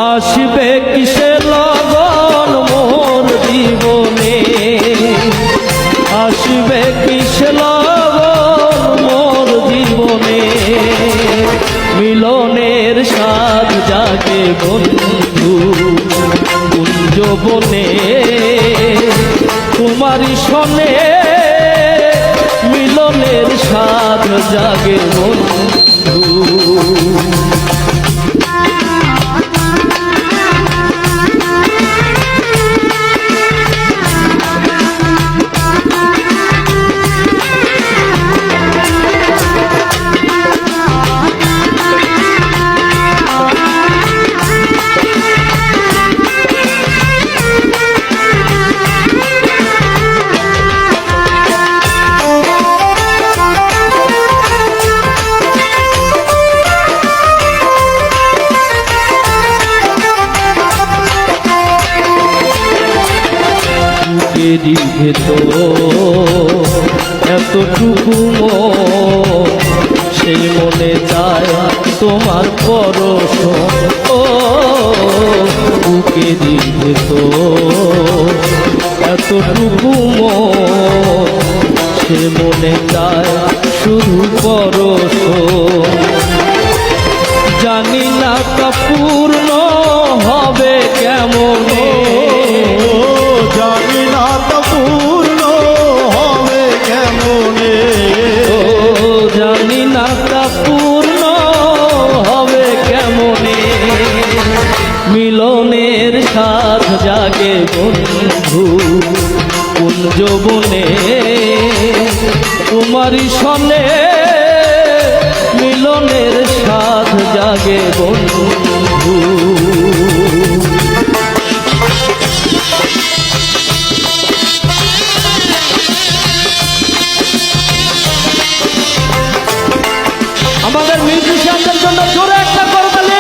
আসবে কিসে লগন মোর জীবনে, আসবে কিসে লগন মোর জীবনে, মিলনের স্বাদ জাগে বন্ধু কুঞ্জবনে, তোমারই সনে মিলনের স্বাদ জাগে বন্ধু। বুকেরই ভেতর এতটুকু সেই মনে যায় তোমার পরশ, ও বুকেরই ভেতর এতটুকু সে মনে যায় শুধু পরশ, জানি না তা পূর্ণ হবে কেমনে, জানি না তা পূর্ণ হবে কেমনে, জানি না তা পূর্ণ হবে কেমনে, মিলনের স্বাদ জাগে বন্ধু কুঞ্জবনে, তোমারই সনে মিলনের স্বাদ জাগে বন্ধু। আমাদের মিউজিশিয়ানদের জন্য জোরে একটা করতালি।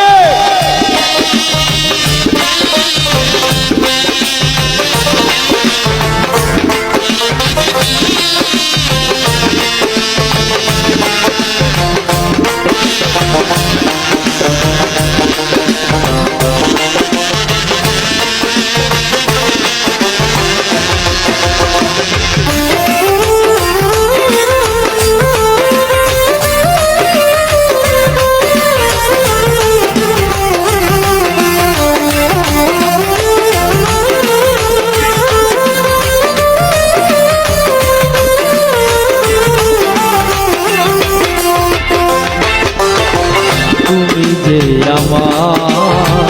তুমি যে আমার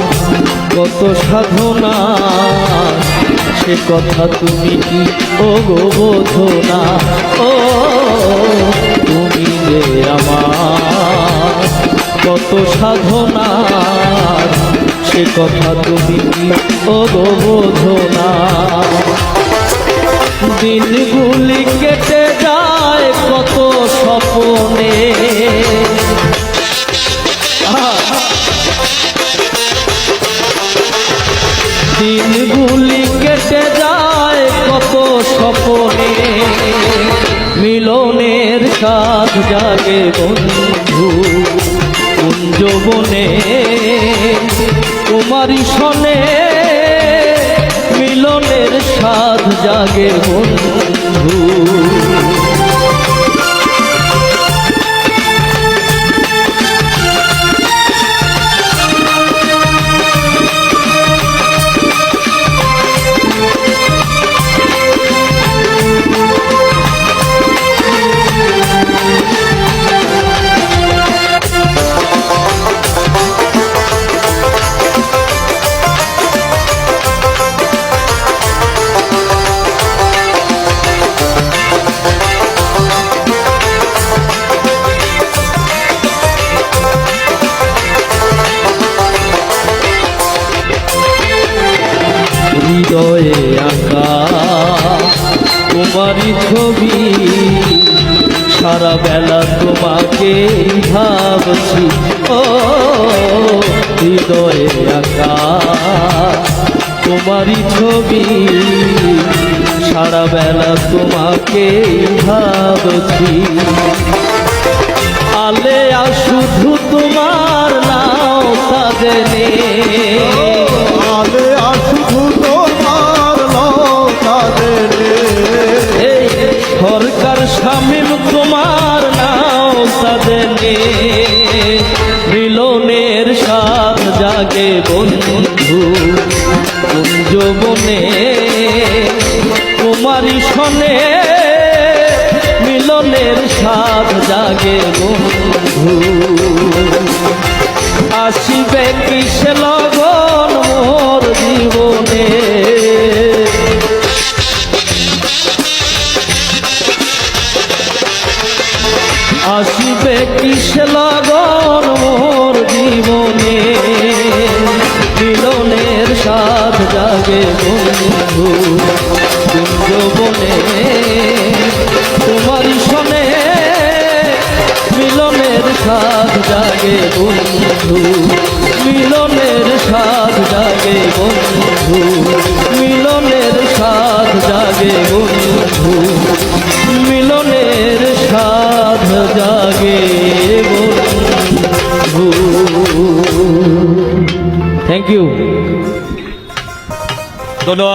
কত সাধনা, সে কথা তুমি কি ওগো বোঝো না, ও তুমি যে আমার কত সাধনা, সে কথা তুমি কি ওগো বোঝো না, দিনগুলি কেটে যায় কত স্বপ্নে, দিনগুলি কেটে যায় কত স্বপ্নে, মিলনের স্বাদ জাগে বন্ধু কুঞ্জবনে, তোমারই সনে মিলনের স্বাদ জাগে বন্ধু। হৃদয়ে আঁকা তোমারই ছবি, সারা বেলা তোমাকে ভাবছি, ও হৃদয়ে আঁকা তোমারই ছবি, সারা বেলা তোমাকে ভাবছি, আলে শুধু তোমার নাও সাজেনি আলে শুধু তোমার সাজেনি এই সরকার শামীম তোমার নাও সাজেনি মিলনের স্বাদ জাগে বন্ধু কুঞ্জবনে তোমারই শনে মিলনের স্বাদ জাগে বন্ধু আসিবে কিসে লগন মোর জীবনে আসিবে কিসে লগন মোর জীবনে মিলনের স্বাদ জাগে বন্ধু কুঞ্জবনে তোমার শনে মিলনের স্বাদ জাগে বন্ধু মিলনের স্বাদ জাগে বন্ধু মিলনের স্বাদ জাগে বন্ধু মিলনের স্বাদ জাগে বন্ধু থ্যাংক ইউ ধন্যবাদ।